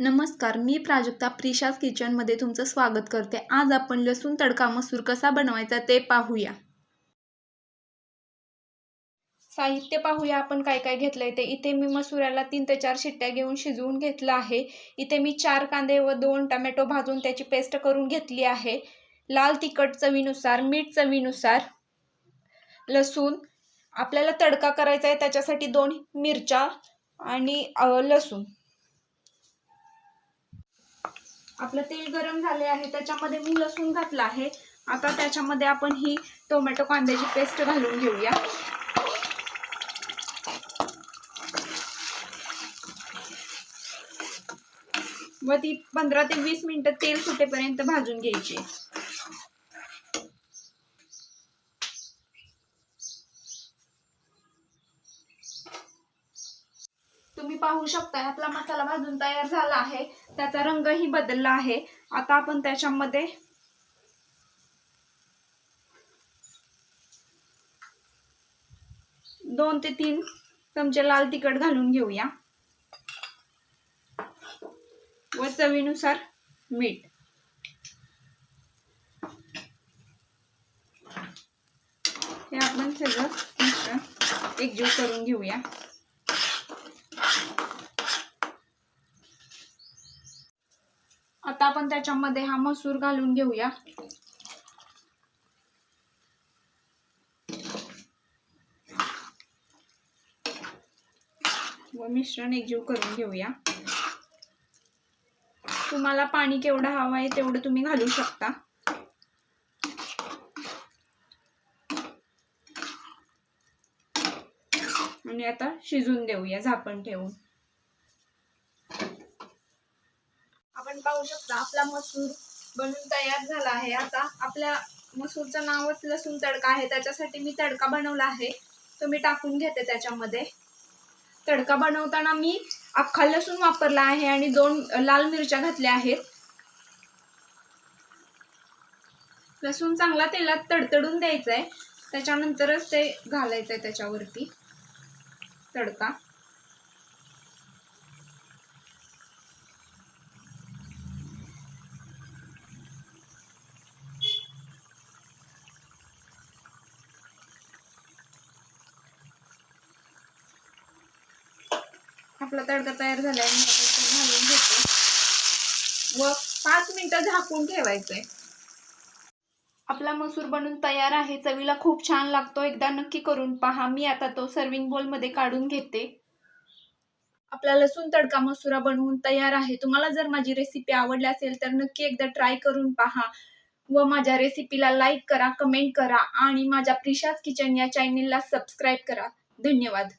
नमस्कार, मी प्राजक्ता प्रिशाज किचनमध्ये तुमचं स्वागत करते। आज आपण लसूण तडका मसूर कसा बनवायचा ते पाहूया। साहित्य पाहूया आपण काय काय घेतलंय ते। इथे मी मसुराला 3 ते 4 शिट्ट्या घेऊन शिजवून घेतलं आहे। इथे मी 4 कांदे व 2 टोमॅटो भाजून त्याची पेस्ट करून घेतली आहे। लाल तिखट चवीनुसार, मीठ चवीनुसार, लसूण आपल्याला तडका करायचा आहे त्याच्यासाठी 2 मिरच्या आणि लसूण। आपलं तेल गरम झाले आहे, त्याच्यामध्ये मी लसूण घातला आहे। आता त्याच्यामध्ये आपण ही टोमॅटो कांद्याची पेस्ट घालून घेऊया। व ती 15 ते 20 मिनिटं तेल सुटेपर्यंत भाजून घ्यायची। तुम्ही पाहू शकता आपला मसाला भाजून तयार झाला आहे, त्याचा रंगही बदलला आहे। आता आपण त्याच्यामध्ये दोन ते 3 चमचे लाल तिखट घालून घेऊया व चवीनुसार मीठ। हे आपण सगळं मिश्रण एकजीव करून घेऊया। आता आपण त्याच्यामध्ये हा मसूर घालून घेऊया व मिश्रण एकजीव करून घेऊया। तुम्हाला पाणी केवढं हवं आहे तेवढं तुम्ही घालू शकता। आणि आता शिजून देऊया झाकण ठेवून। आपण पाहू शकता आपला मसूर बनून तयार झाला आहे। आता आपल्या मसूरचं नावच लसूण तडका आहे, त्याच्यासाठी मी तडका बनवला आहे, तो मी टाकून घेते त्याच्यामध्ये। तडका बनवताना मी अख्खा लसूण वापरला आहे आणि 2 लाल मिरच्या घातल्या आहेत। लसूण चांगला तेलात तडतडून द्यायचा आहे, त्याच्यानंतरच ते घालायचं आहे त्याच्यावरती तडका। आपला तडका तयार झाला आहे, मी घालून घेते व 5 मिनिटं झाकून ठेवायचंय। आपला मसूर बनून तयार आहे, चवीला खूप छान लागतो, एकदा नक्की करून पहा। मी आता तो सर्विंग बोल मध्ये काढून घेते। आपला लसूण तडका मसुरा बनवून तयार आहे। तुम्हाला जर माझी रेसिपी आवडली असेल तर नक्की एकदा ट्राय करून पहा व माझ्या रेसिपीला लाईक करा, कमेंट करा आणि माझ्या प्रिशाज किचन या चॅनलला सबस्क्राइब करा। धन्यवाद।